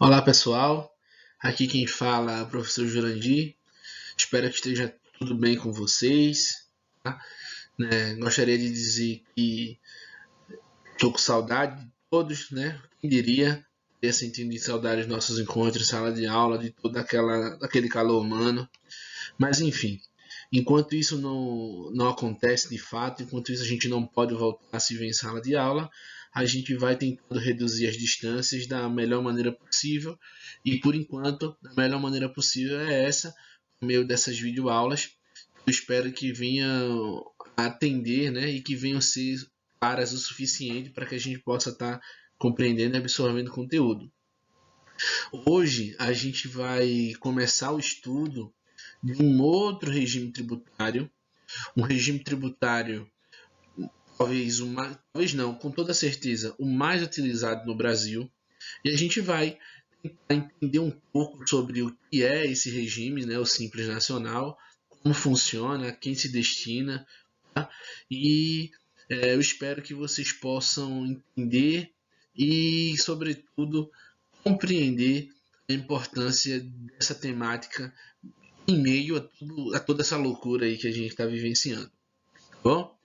Olá pessoal, aqui quem fala é o professor Jurandir. Espero que esteja tudo bem com vocês. Tá? Gostaria de dizer que estou com saudade de todos, né? Quem diria ter sentido saudade dos nossos encontros em sala de aula, de todo aquele calor humano. Mas enfim, enquanto isso não acontece de fato, enquanto isso a gente não pode voltar a se ver em sala de aula, a gente vai tentando reduzir as distâncias da melhor maneira possível. E por enquanto, a melhor maneira possível é essa, por meio dessas videoaulas. Eu espero que venham a atender, né, e que venham ser claras o suficiente para que a gente possa estar compreendendo e absorvendo conteúdo. Hoje a gente vai começar o estudo de um outro regime tributário, um regime tributário talvez não, com toda certeza, o mais utilizado no Brasil. E a gente vai tentar entender um pouco sobre o que é esse regime, né, o Simples Nacional, como funciona, a quem se destina, tá? E eu espero que vocês possam entender e, sobretudo, compreender a importância dessa temática em meio a toda essa loucura aí que a gente está vivenciando. Tá bom?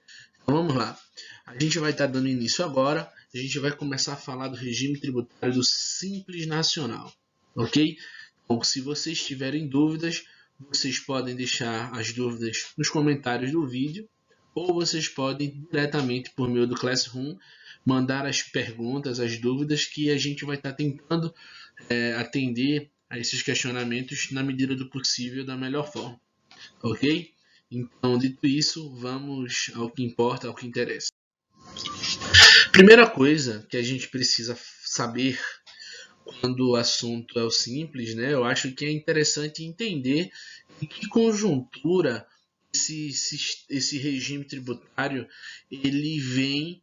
Então vamos lá. A gente vai estar dando início agora. A gente vai começar a falar do regime tributário do Simples Nacional. Ok? Então, se vocês tiverem dúvidas, vocês podem deixar as dúvidas nos comentários do vídeo, ou vocês podem diretamente por meio do Classroom mandar as perguntas, as dúvidas, que a gente vai estar tentando atender a esses questionamentos na medida do possível, da melhor forma. Ok? Então, dito isso, vamos ao que importa, ao que interessa. Primeira coisa que a gente precisa saber quando o assunto é o simples, né? Eu acho que é interessante entender em que conjuntura esse regime tributário ele vem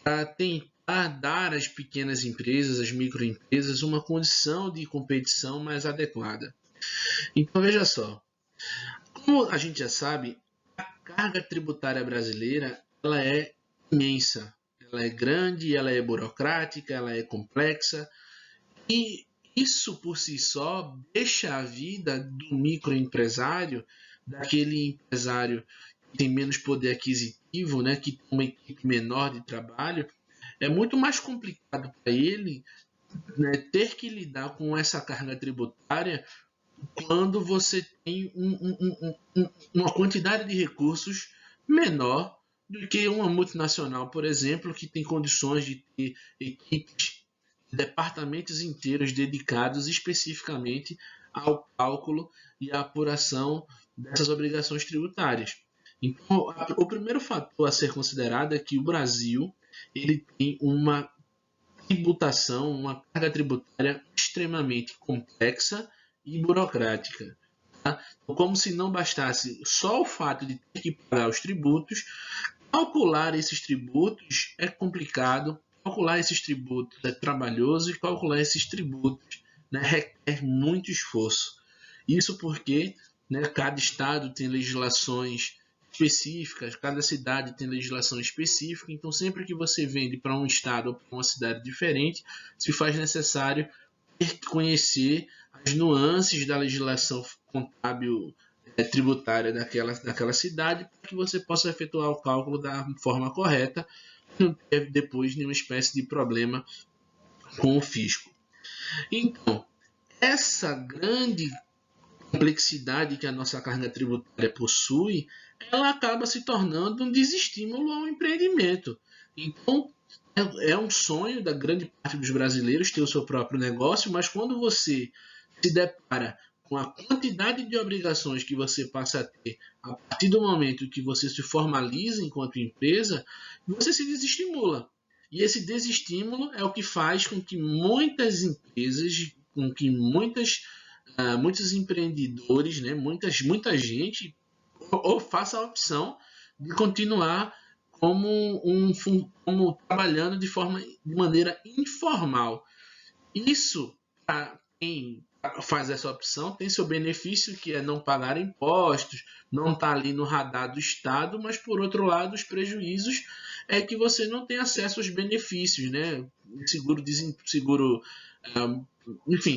para tentar dar às pequenas empresas, às microempresas, uma condição de competição mais adequada. Então veja só, como a gente já sabe, a carga tributária brasileira ela é imensa, ela é grande, ela é burocrática, ela é complexa e isso por si só deixa a vida do microempresário, daquele empresário que tem menos poder aquisitivo, né, que tem uma equipe menor de trabalho, é muito mais complicado para ele, né, ter que lidar com essa carga tributária quando você tem uma quantidade de recursos menor do que uma multinacional, por exemplo, que tem condições de ter equipes, departamentos inteiros dedicados especificamente ao cálculo e à apuração dessas obrigações tributárias. Então, o primeiro fator a ser considerado é que o Brasil ele tem uma tributação, uma carga tributária extremamente complexa e burocrática. Tá? Então, como se não bastasse só o fato de ter que pagar os tributos, calcular esses tributos é complicado, calcular esses tributos é trabalhoso e calcular esses tributos, né, requer muito esforço. Isso porque, né, cada estado tem legislações específicas, cada cidade tem legislação específica, então sempre que você vende para um estado ou para uma cidade diferente, se faz necessário ter que conhecer as nuances da legislação contábil tributária daquela cidade para que você possa efetuar o cálculo da forma correta e não ter depois nenhuma espécie de problema com o fisco. Então, essa grande complexidade que a nossa carga tributária possui, ela acaba se tornando um desestímulo ao empreendimento. Então, é um sonho da grande parte dos brasileiros ter o seu próprio negócio, mas quando você se depara com a quantidade de obrigações que você passa a ter a partir do momento que você se formaliza enquanto empresa, você se desestimula. E esse desestímulo é o que faz com que muitas empresas, com que muitos empreendedores, né, muita gente ou faça a opção de continuar como trabalhando de maneira informal. Isso, para quem faz essa opção, tem seu benefício, que é não pagar impostos, não estar ali no radar do Estado, mas, por outro lado, os prejuízos é que você não tem acesso aos benefícios, né? Seguro, ah, enfim,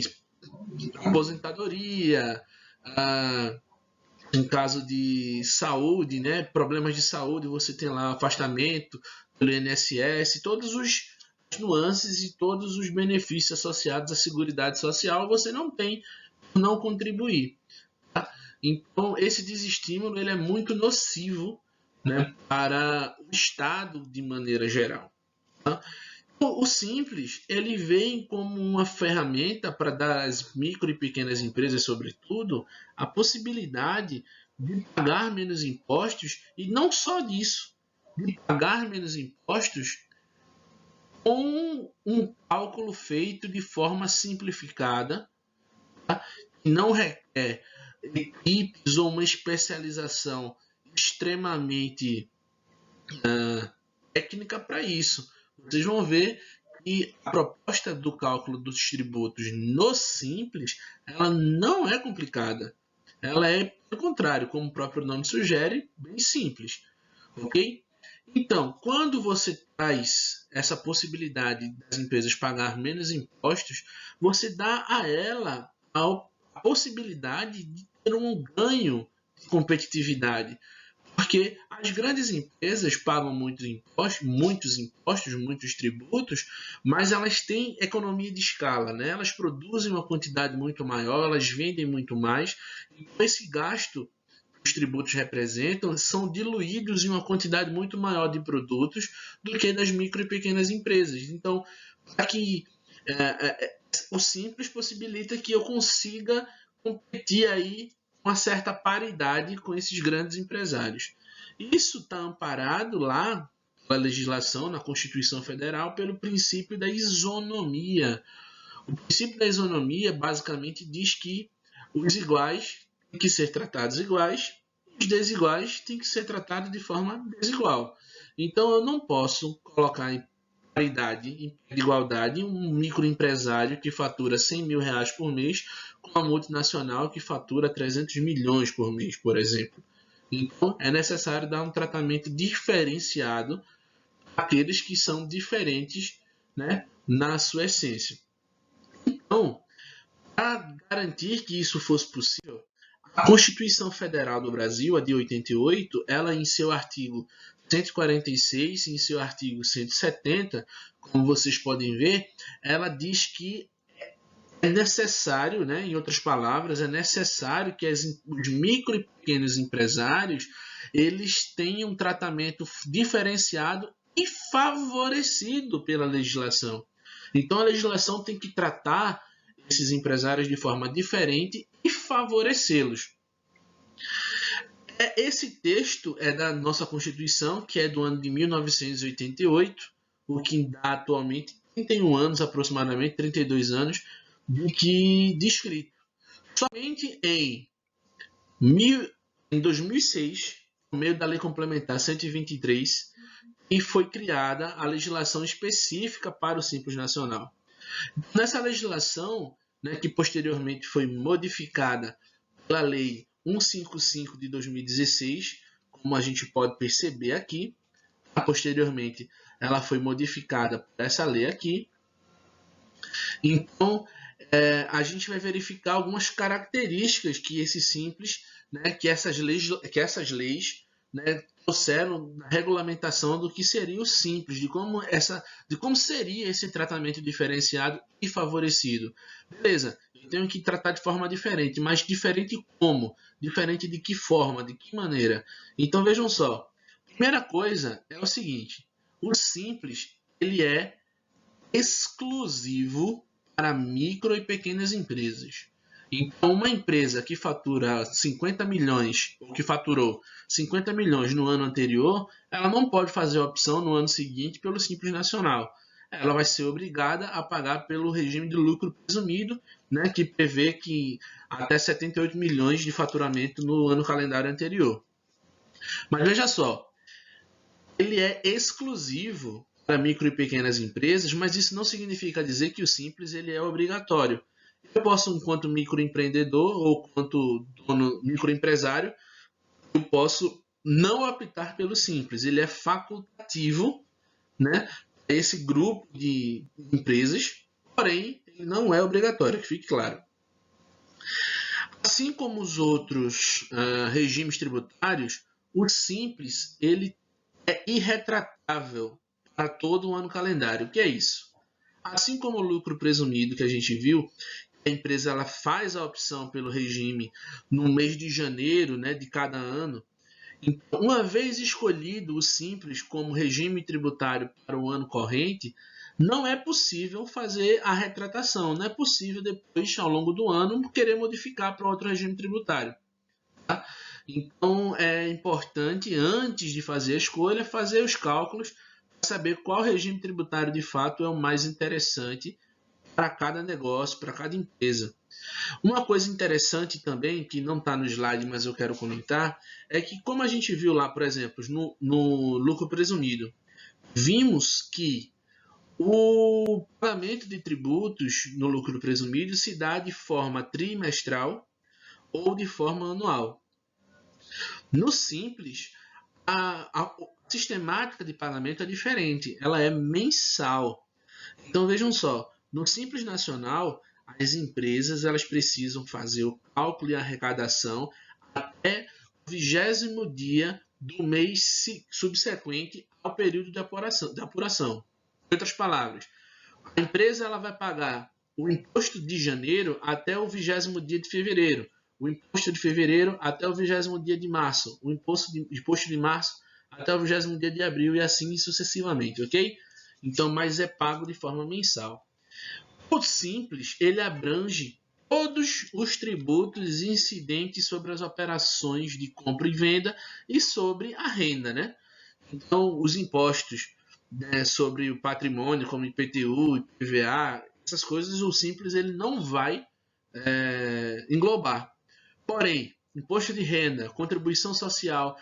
aposentadoria, ah, em caso de saúde, né? Problemas de saúde, você tem lá afastamento pelo INSS, todos os nuances e todos os benefícios associados à Seguridade Social você não tem por não contribuir. Tá? Então, esse desestímulo ele é muito nocivo, né, para o Estado de maneira geral. Tá? O Simples ele vem como uma ferramenta para dar às micro e pequenas empresas, sobretudo, a possibilidade de pagar menos impostos e não só disso, de pagar menos impostos com um cálculo feito de forma simplificada, tá? Que não requer equipes ou uma especialização extremamente técnica para isso. Vocês vão ver que a proposta do cálculo dos tributos no Simples, ela não é complicada. Ela é, pelo contrário, como o próprio nome sugere, bem simples. Ok? Então, quando você traz essa possibilidade das empresas pagar menos impostos, você dá a ela a possibilidade de ter um ganho de competitividade. Porque as grandes empresas pagam muitos impostos, muitos tributos, mas elas têm economia de escala, né? Elas produzem uma quantidade muito maior, elas vendem muito mais. Então, esse gasto que os tributos representam são diluídos em uma quantidade muito maior de produtos do que das micro e pequenas empresas. Então, aqui o Simples possibilita que eu consiga competir aí uma certa paridade com esses grandes empresários. Isso está amparado lá pela legislação, na Constituição Federal, pelo princípio da isonomia. O princípio da isonomia basicamente diz que os iguais têm que ser tratados iguais, os desiguais têm que ser tratados de forma desigual. Então eu não posso colocar em paridade, em igualdade, um microempresário que fatura 100 mil reais por mês com uma multinacional que fatura 300 milhões por mês, por exemplo. Então, é necessário dar um tratamento diferenciado àqueles que são diferentes, né, na sua essência. Então, para garantir que isso fosse possível, a Constituição Federal do Brasil, a de 88, ela em seu artigo 146 e em seu artigo 170, como vocês podem ver, ela diz que é necessário, né, em outras palavras, é necessário que os micro e pequenos empresários eles tenham um tratamento diferenciado e favorecido pela legislação. Então a legislação tem que tratar esses empresários de forma diferente e favorecê-los. Esse texto é da nossa Constituição, que é do ano de 1988, o que dá atualmente 31 anos, aproximadamente 32 anos, de escrito. Somente em 2006, por meio da Lei Complementar 123, e foi criada a legislação específica para o Simples Nacional. Nessa legislação, né, que posteriormente foi modificada pela Lei 155 de 2016, como a gente pode perceber aqui, posteriormente ela foi modificada por essa lei aqui. Então, a gente vai verificar algumas características que esse Simples, né, que essas leis né, trouxeram na regulamentação do que seria o Simples, de como seria esse tratamento diferenciado e favorecido. Beleza, eu tenho que tratar de forma diferente, mas diferente como? Diferente de que forma? De que maneira? Então vejam só, primeira coisa é o seguinte, o Simples ele é exclusivo para micro e pequenas empresas. Então, uma empresa que fatura 50 milhões, ou que faturou 50 milhões no ano anterior, ela não pode fazer a opção no ano seguinte pelo Simples Nacional. Ela vai ser obrigada a pagar pelo regime de lucro presumido, né, que prevê que até 78 milhões de faturamento no ano calendário anterior. Mas veja só, ele é exclusivo para micro e pequenas empresas, mas isso não significa dizer que o Simples ele é obrigatório. Eu posso, enquanto microempreendedor ou enquanto microempresário, eu posso não optar pelo Simples. Ele é facultativo, né, para esse grupo de empresas, porém, ele não é obrigatório, que fique claro. Assim como os outros regimes tributários, o Simples ele é irretratável para todo o ano calendário. O que é isso? Assim como o lucro presumido que a gente viu, a empresa ela faz a opção pelo regime no mês de janeiro, né, de cada ano. Então, uma vez escolhido o Simples como regime tributário para o ano corrente, não é possível fazer a retratação, não é possível depois, ao longo do ano, querer modificar para outro regime tributário. Tá? Então, é importante, antes de fazer a escolha, fazer os cálculos para saber qual regime tributário de fato é o mais interessante para cada negócio, para cada empresa. Uma coisa interessante também, que não está no slide, mas eu quero comentar, é que como a gente viu lá, por exemplo, no lucro presumido, vimos que o pagamento de tributos no lucro presumido se dá de forma trimestral ou de forma anual. No Simples, a sistemática de pagamento é diferente, ela é mensal. Então vejam só, no Simples Nacional, as empresas elas precisam fazer o cálculo e a arrecadação até o 20º dia do mês subsequente ao período de apuração. Em outras palavras, a empresa ela vai pagar o imposto de janeiro até o 20º dia de fevereiro, o imposto de fevereiro até o 20º dia de março, o imposto de março até o 20º dia de abril e assim sucessivamente, ok? Então, mas é pago de forma mensal. O Simples, ele abrange todos os tributos incidentes sobre as operações de compra e venda e sobre a renda, né? Então, os impostos, né, sobre o patrimônio, como IPTU, IPVA, essas coisas, o Simples ele não vai englobar. Porém, imposto de renda, contribuição social,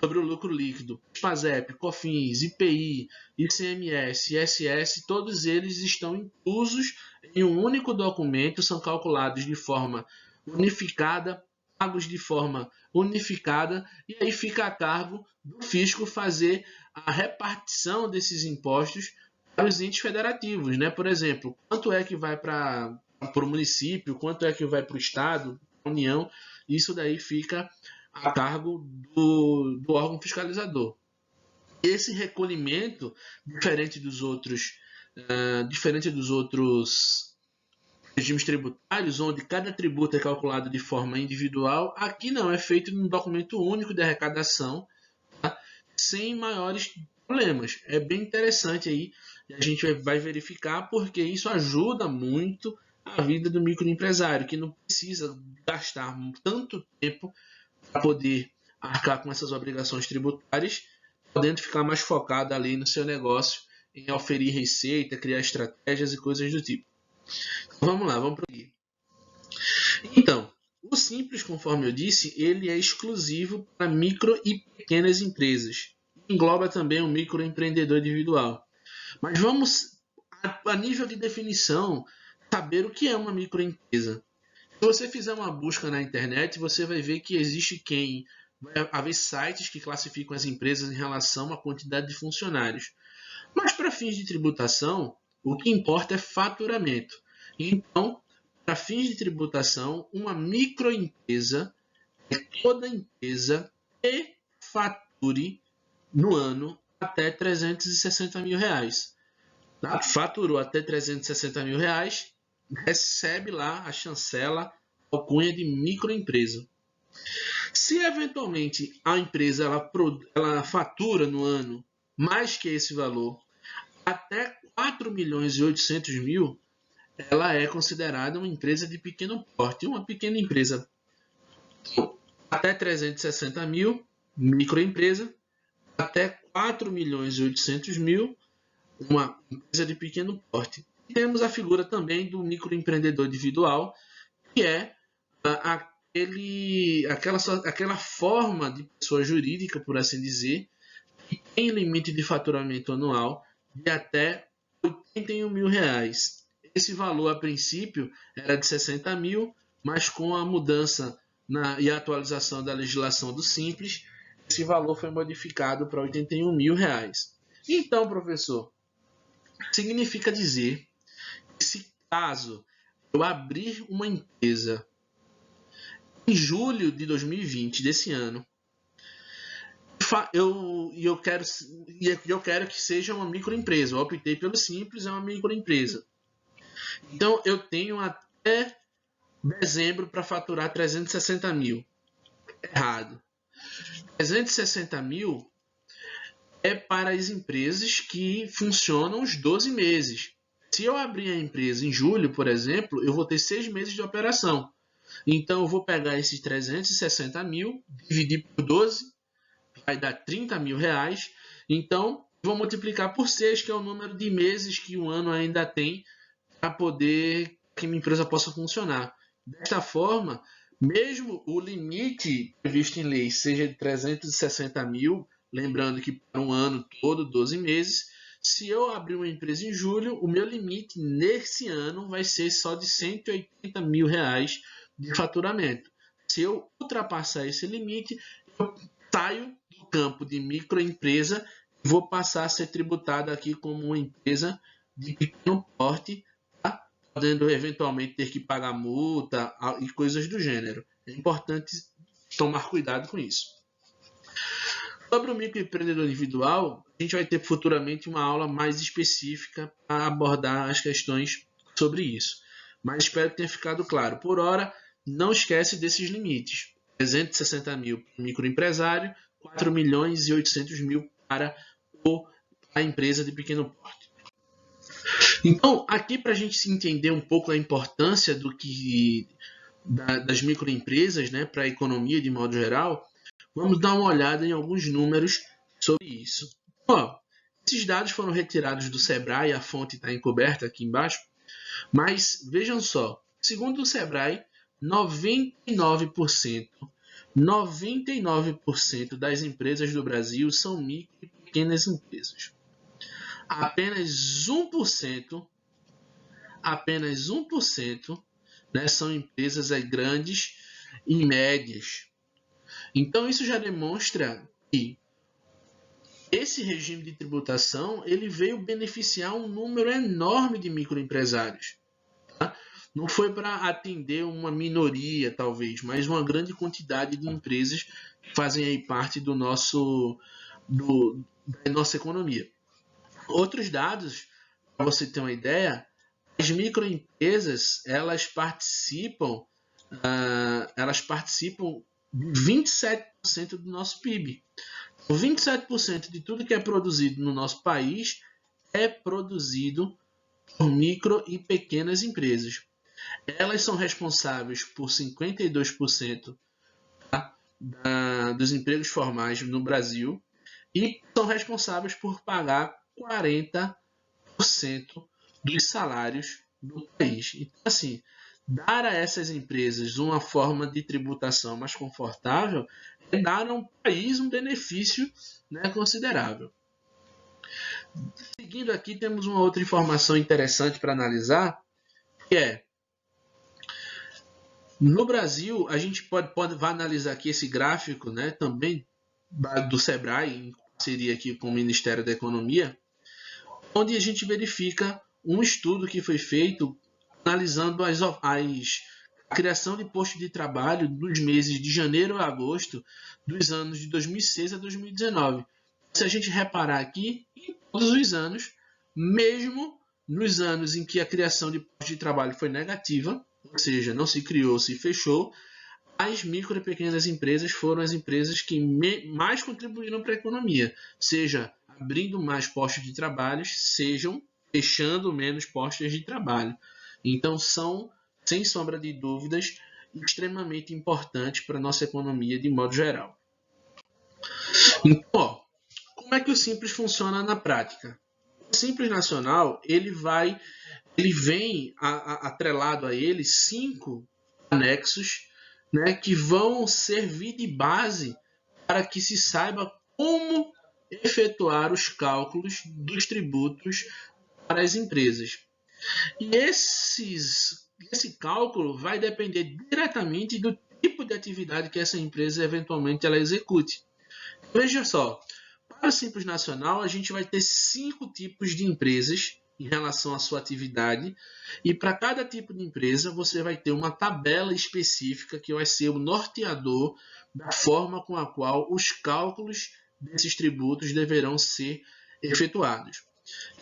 sobre o lucro líquido, PASEP, COFINS, IPI, ICMS, ISS, todos eles estão inclusos em um único documento, são calculados de forma unificada, pagos de forma unificada, e aí fica a cargo do fisco fazer a repartição desses impostos para os entes federativos, né? Por exemplo, quanto é que vai para o município, quanto é que vai para o estado, para a União, isso daí fica a cargo do órgão fiscalizador. Esse recolhimento, diferente dos outros regimes tributários, onde cada tributo é calculado de forma individual, aqui não, é feito num documento único de arrecadação, tá? Sem maiores problemas. É bem interessante aí, a gente vai verificar, porque isso ajuda muito a vida do microempresário, que não precisa gastar tanto tempo para poder arcar com essas obrigações tributárias, podendo ficar mais focado ali no seu negócio, em oferir receita, criar estratégias e coisas do tipo. Então, vamos lá, vamos prosseguir. Então, o Simples, conforme eu disse, ele é exclusivo para micro e pequenas empresas. Engloba também o microempreendedor individual. Mas vamos, a nível de definição, saber o que é uma microempresa. Se você fizer uma busca na internet, você vai ver que existe vai haver sites que classificam as empresas em relação à quantidade de funcionários. Mas para fins de tributação, o que importa é faturamento. Então, para fins de tributação, uma microempresa é toda empresa que fature no ano até R$360 mil. Tá? Faturou até R$360 mil, recebe lá a chancela, alcunha de microempresa. Se eventualmente a empresa ela fatura no ano mais que esse valor, até 4.800.000, ela é considerada uma empresa de pequeno porte. Uma pequena empresa até 360 mil, microempresa, até 4.800.000, uma empresa de pequeno porte. Temos a figura também do microempreendedor individual, que é aquela forma de pessoa jurídica, por assim dizer, que tem limite de faturamento anual de até R$81 mil. Esse valor, a princípio, era de 60 mil, mas com a mudança e a atualização da legislação do Simples, esse valor foi modificado para R$81 mil. Então, professor, significa dizer que se caso eu abrir uma empresa em julho de 2020 desse ano, eu quero que seja uma microempresa. Eu optei pelo Simples, é uma microempresa. Então, eu tenho até dezembro para faturar 360 mil. Errado. 360 mil é para as empresas que funcionam os 12 meses. Se eu abrir a empresa em julho, por exemplo, eu vou ter 6 meses de operação. Então, eu vou pegar esses 360 mil, dividir por 12, vai dar 30 mil reais. Então, vou multiplicar por 6, que é o número de meses que o ano ainda tem para poder que minha empresa possa funcionar. Desta forma, mesmo o limite previsto em lei seja de 360 mil, lembrando que para um ano todo, 12 meses, se eu abrir uma empresa em julho, o meu limite nesse ano vai ser só de 180 mil reais de faturamento. Se eu ultrapassar esse limite, eu saio do campo de microempresa e vou passar a ser tributado aqui como uma empresa de pequeno porte, tá? Podendo eventualmente ter que pagar multa e coisas do gênero. É importante tomar cuidado com isso. Sobre o microempreendedor individual, a gente vai ter futuramente uma aula mais específica para abordar as questões sobre isso. Mas espero que tenha ficado claro. Por hora, não esquece desses limites. 360 mil para o microempresário, 4 milhões e 800 mil para a empresa de pequeno porte. Então, aqui para a gente entender um pouco a importância das microempresas, né, para a economia de modo geral, vamos dar uma olhada em alguns números sobre isso. Esses dados foram retirados do Sebrae, a fonte está encoberta aqui embaixo, mas vejam só, segundo o Sebrae, 99% das empresas do Brasil são micro e pequenas empresas. Apenas 1%, né, são empresas grandes e médias. Então, isso já demonstra que esse regime de tributação ele veio beneficiar um número enorme de microempresários. Tá? Não foi para atender uma minoria, talvez, mas uma grande quantidade de empresas que fazem aí parte da nossa economia. Outros dados, para você ter uma ideia, as microempresas elas participam de 27% do nosso PIB. 27% de tudo que é produzido no nosso país é produzido por micro e pequenas empresas. Elas são responsáveis por 52% dos empregos formais no Brasil e são responsáveis por pagar 40% dos salários do país. Então, assim, dar a essas empresas uma forma de tributação mais confortável é dar ao país um benefício, né, considerável. Seguindo aqui, temos uma outra informação interessante para analisar, que é, no Brasil, a gente vai analisar aqui esse gráfico, né, também do Sebrae, em parceria aqui com o Ministério da Economia, onde a gente verifica um estudo que foi feito analisando a criação de postos de trabalho nos meses de janeiro a agosto dos anos de 2006 a 2019. Se a gente reparar aqui, em todos os anos, mesmo nos anos em que a criação de postos de trabalho foi negativa, ou seja, não se criou, se fechou, as micro e pequenas empresas foram as empresas que mais contribuíram para a economia, seja abrindo mais postos de trabalho, sejam fechando menos postos de trabalho. Então, são, sem sombra de dúvidas, extremamente importantes para a nossa economia de modo geral. Então, como é que o Simples funciona na prática? O Simples Nacional, ele vem atrelado a ele 5 anexos, né, que vão servir de base para que se saiba como efetuar os cálculos dos tributos para as empresas. E esse cálculo vai depender diretamente do tipo tipo de atividade que essa empresa eventualmente ela execute. Veja só, para o Simples Nacional, a gente vai ter 5 tipos de empresas em relação à sua atividade, e para cada tipo de empresa você vai ter uma tabela específica que vai ser o norteador da forma com a qual os cálculos desses tributos deverão ser efetuados.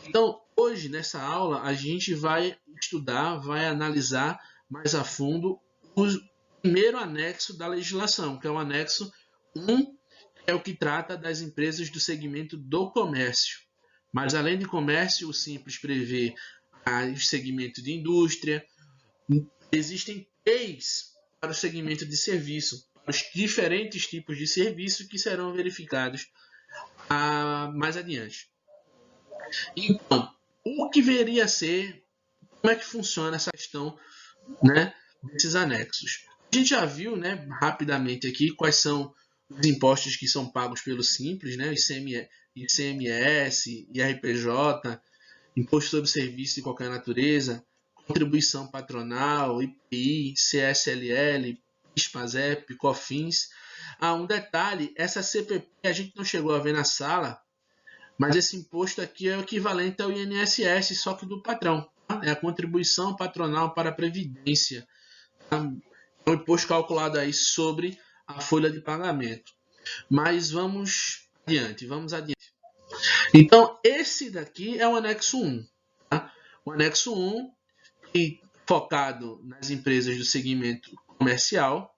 Então, hoje nessa aula a gente vai estudar, vai analisar mais a fundo o primeiro anexo da legislação, que é o anexo 1, é o que trata das empresas do segmento do comércio. Mas além de comércio, o Simples prevê o segmento de indústria. Existem 3 para o segmento de serviço, para os diferentes tipos de serviço que serão verificados mais adiante. Então, o que deveria ser, como é que funciona essa questão, né, desses anexos? A gente já viu, né, rapidamente aqui quais são os impostos que são pagos pelo Simples, né, ICMS, IRPJ, Imposto sobre Serviço de Qualquer Natureza, Contribuição Patronal, IPI, CSLL, PIS, PASEP, COFINS. Um detalhe, essa CPP a gente não chegou a ver na sala, mas esse imposto aqui é o equivalente ao INSS, só que do patrão. Tá? É a Contribuição Patronal para a Previdência. Tá? É um imposto calculado aí sobre a folha de pagamento. Mas vamos adiante. Então, esse daqui é o anexo 1. Tá? O anexo 1, focado nas empresas do segmento comercial.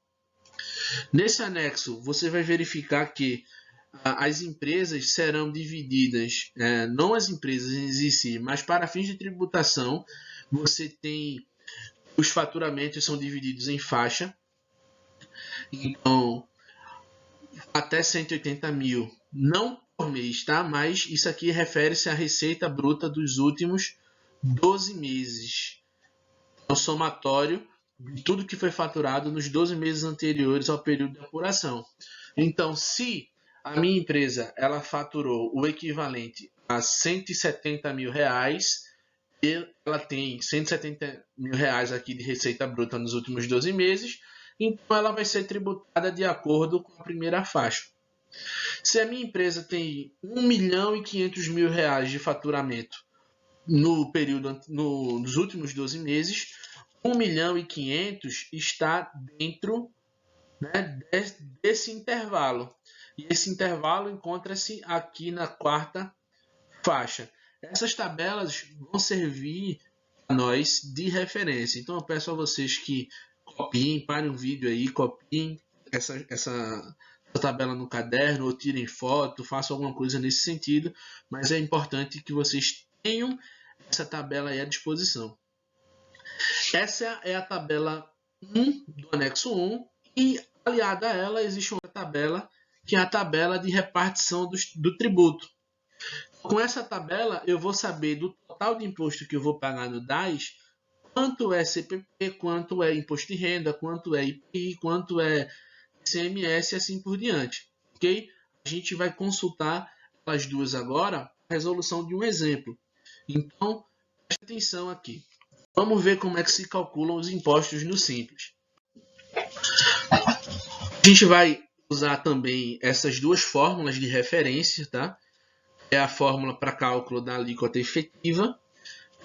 Nesse anexo, você vai verificar que as empresas serão divididas, não as empresas em si, mas para fins de tributação, você tem os faturamentos são divididos em faixa. Então, até 180 mil, não por mês, tá? Mas isso aqui refere-se à receita bruta dos últimos 12 meses. É o somatório de tudo que foi faturado nos 12 meses anteriores ao período de apuração. Então, se a minha empresa ela faturou o equivalente a 170 mil reais, e ela tem 170 mil reais aqui de receita bruta nos últimos 12 meses, então ela vai ser tributada de acordo com a primeira faixa. Se a minha empresa tem 1 milhão e 500 mil reais de faturamento no período, nos últimos 12 meses, 1 milhão e 500 está dentro, né, desse intervalo. E esse intervalo encontra-se aqui na quarta faixa. Essas tabelas vão servir a nós de referência. Então eu peço a vocês que copiem, parem o vídeo aí, copiem essa tabela no caderno, ou tirem foto, façam alguma coisa nesse sentido, mas é importante que vocês tenham essa tabela aí à disposição. Essa é a tabela 1 do anexo 1 e aliada a ela existe outra tabela, que é a tabela de repartição do tributo. Com essa tabela eu vou saber do total de imposto que eu vou pagar no DAS, quanto é CPP, quanto é imposto de renda, quanto é IPI, quanto é ICMS e assim por diante. Ok? A gente vai consultar as duas agora, a resolução de um exemplo. Então, preste atenção aqui. Vamos ver como é que se calculam os impostos no Simples. A gente vai usar também essas duas fórmulas de referência, tá? É a fórmula para cálculo da alíquota efetiva,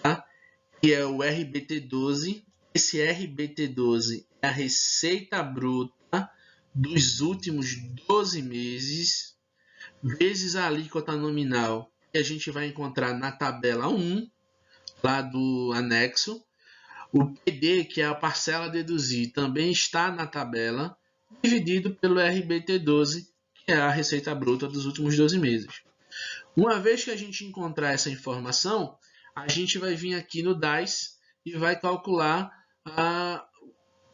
tá? Que é o RBT12. Esse RBT12 é a receita bruta dos últimos 12 meses, vezes a alíquota nominal, que a gente vai encontrar na tabela 1, lá do anexo. O PD, que é a parcela a deduzir, também está na tabela, dividido pelo RBT12, que é a receita bruta dos últimos 12 meses. Uma vez que a gente encontrar essa informação, a gente vai vir aqui no DAS e vai calcular,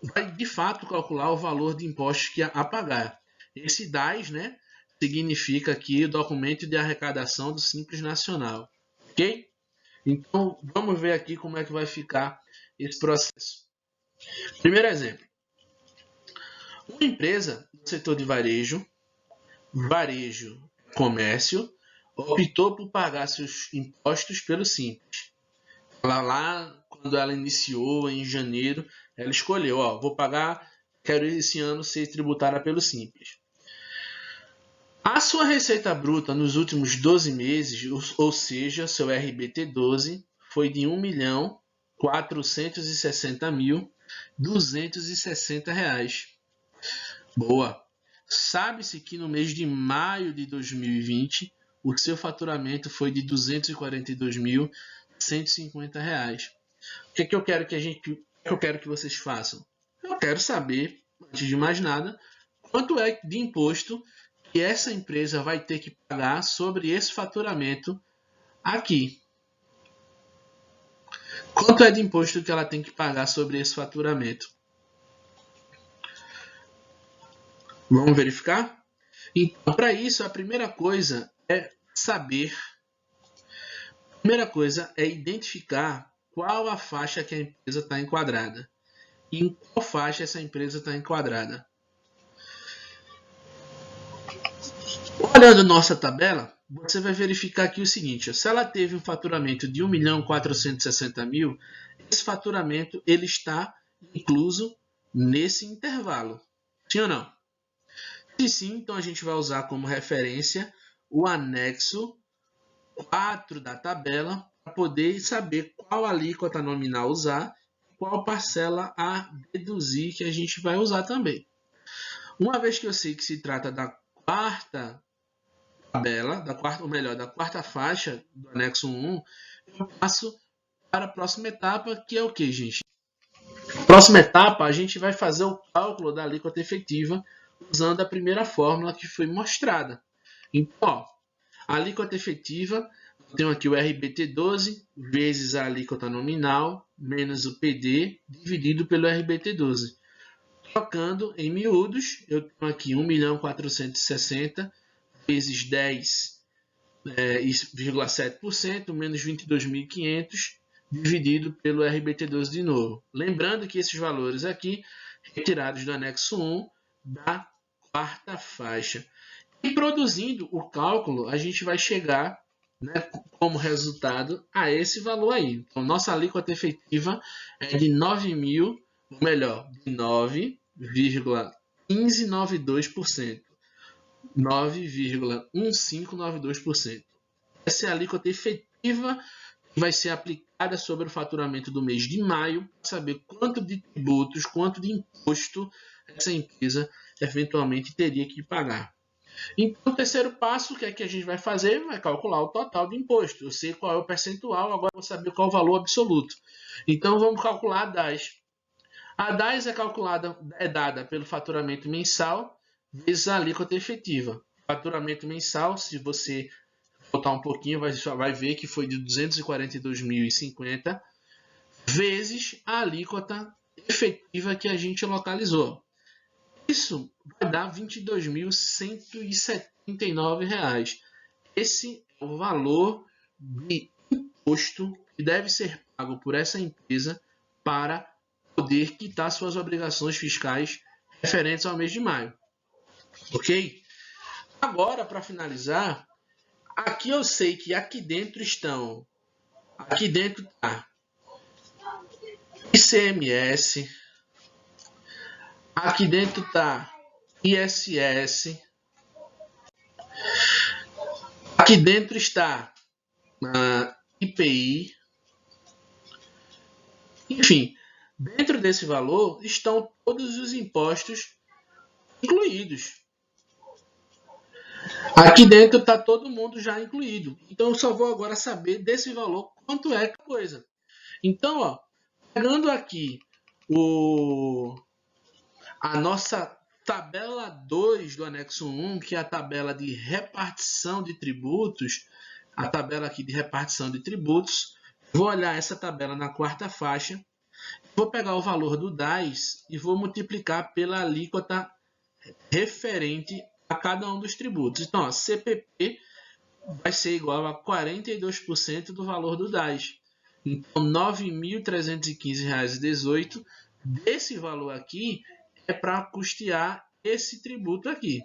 vai de fato calcular o valor de impostos que a pagar. Esse DAS, né, significa aqui o documento de arrecadação do Simples Nacional. Ok? Então, vamos ver aqui como é que vai ficar esse processo. Primeiro exemplo. Uma empresa do setor de varejo, comércio, optou por pagar seus impostos pelo Simples. Lá, quando ela iniciou, em janeiro, ela escolheu, vou pagar quero esse ano ser tributada pelo Simples. A sua receita bruta nos últimos 12 meses, ou seja, seu RBT12, foi de R$ 1.460.260. Boa! Sabe-se que no mês de maio de 2020, o seu faturamento foi de R$ 242.150. O que é que eu quero que vocês façam? Eu quero saber, antes de mais nada, quanto é de imposto que essa empresa vai ter que pagar sobre esse faturamento aqui. Quanto é de imposto que ela tem que pagar sobre esse faturamento? Vamos verificar? Então, para isso, a primeira coisa é saber. A primeira coisa é identificar qual a faixa que a empresa está enquadrada. E em qual faixa essa empresa está enquadrada. Olhando nossa tabela, você vai verificar aqui o seguinte: se ela teve um faturamento de R$ 1.460.000, esse faturamento ele está incluso nesse intervalo. Sim ou não? Se sim, então a gente vai usar como referência o anexo 4 da tabela para poder saber qual alíquota nominal usar, qual parcela a deduzir que a gente vai usar também. Uma vez que eu sei que se trata da quarta tabela, da quarta faixa do anexo 1, eu passo para a próxima etapa, que é o que, gente? Próxima etapa, a gente vai fazer o cálculo da alíquota efetiva usando a primeira fórmula que foi mostrada. Então, ó, a alíquota efetiva, eu tenho aqui o RBT12 vezes a alíquota nominal menos o PD dividido pelo RBT12. Trocando em miúdos, eu tenho aqui 1.460.000 vezes 10,7% menos 22.500 dividido pelo RBT12 de novo. Lembrando que esses valores aqui, retirados do anexo 1 da quarta faixa. E produzindo o cálculo, a gente vai chegar, né, como resultado a esse valor aí. Então, nossa alíquota efetiva é de 9.1592%. 9,1592%. Essa é a alíquota efetiva que vai ser aplicada sobre o faturamento do mês de maio, para saber quanto de tributos, quanto de imposto essa empresa eventualmente teria que pagar. Então, o terceiro passo, que é que a gente vai fazer, vai calcular o total de imposto. Eu sei qual é o percentual, agora eu vou saber qual é o valor absoluto. Então, vamos calcular a DAS. A DAS é dada pelo faturamento mensal vezes a alíquota efetiva. Faturamento mensal, se você voltar um pouquinho, vai ver que foi de 242.050 vezes a alíquota efetiva que a gente localizou. Isso vai dar R$ 22.179. Esse é o valor de imposto que deve ser pago por essa empresa para poder quitar suas obrigações fiscais referentes ao mês de maio. Ok? Agora, para finalizar, aqui eu sei que aqui dentro está ICMS, aqui dentro está ISS, aqui dentro está IPI, enfim, dentro desse valor estão todos os impostos incluídos. Aqui dentro está todo mundo já incluído. Então eu só vou agora saber desse valor quanto é a coisa. Então, ó, pegando aqui a nossa tabela 2 do anexo 1, que é a tabela de repartição de tributos, a tabela aqui de repartição de tributos, vou olhar essa tabela na quarta faixa, vou pegar o valor do DAS e vou multiplicar pela alíquota referente a cada um dos tributos. Então, ó, CPP vai ser igual a 42% do valor do DAS. Então, R$ 9.315,18 desse valor aqui é para custear esse tributo aqui.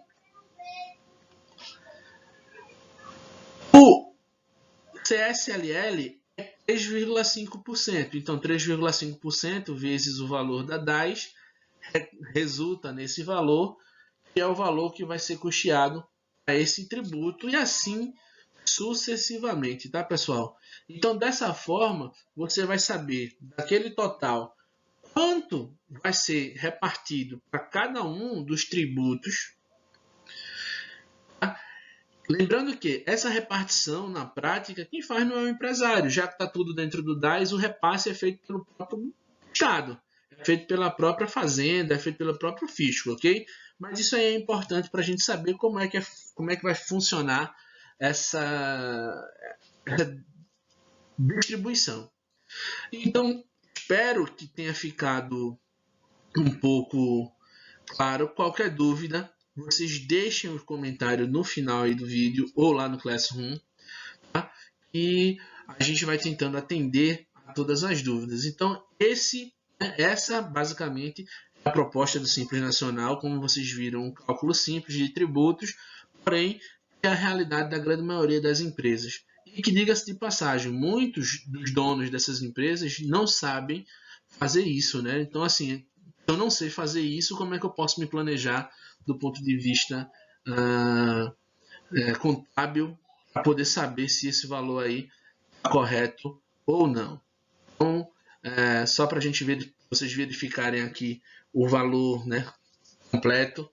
O CSLL é 3,5%. Então, 3,5% vezes o valor da DAS resulta nesse valor, que é o valor que vai ser custeado a esse tributo, e assim sucessivamente, tá, pessoal? Então, dessa forma, você vai saber daquele total quanto vai ser repartido para cada um dos tributos. Tá? Lembrando que essa repartição, na prática, quem faz não é o empresário, já que está tudo dentro do DAS, o repasse é feito pelo próprio Estado, é feito pela própria Fazenda, é feito pelo próprio fisco, ok? Mas isso aí é importante para a gente saber como é que vai funcionar essa distribuição. Então, espero que tenha ficado um pouco claro. Qualquer dúvida, vocês deixem o comentário no final aí do vídeo ou lá no Classroom, tá? E a gente vai tentando atender a todas as dúvidas. Então, essa basicamente é a proposta do Simples Nacional. Como vocês viram, um cálculo simples de tributos, porém é a realidade da grande maioria das empresas. E que, diga-se de passagem, muitos dos donos dessas empresas não sabem fazer isso, né? Então, assim, se eu não sei fazer isso, como é que eu posso me planejar do ponto de vista contábil para poder saber se esse valor aí está correto ou não? Então, só para vocês verificarem aqui o valor, né, completo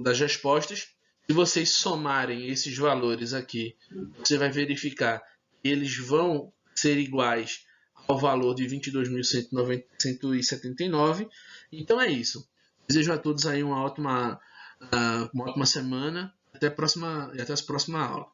das respostas. Se vocês somarem esses valores aqui, você vai verificar que eles vão ser iguais ao valor de 22.179. Então é isso. Desejo a todos aí uma ótima semana. Até a próxima aula.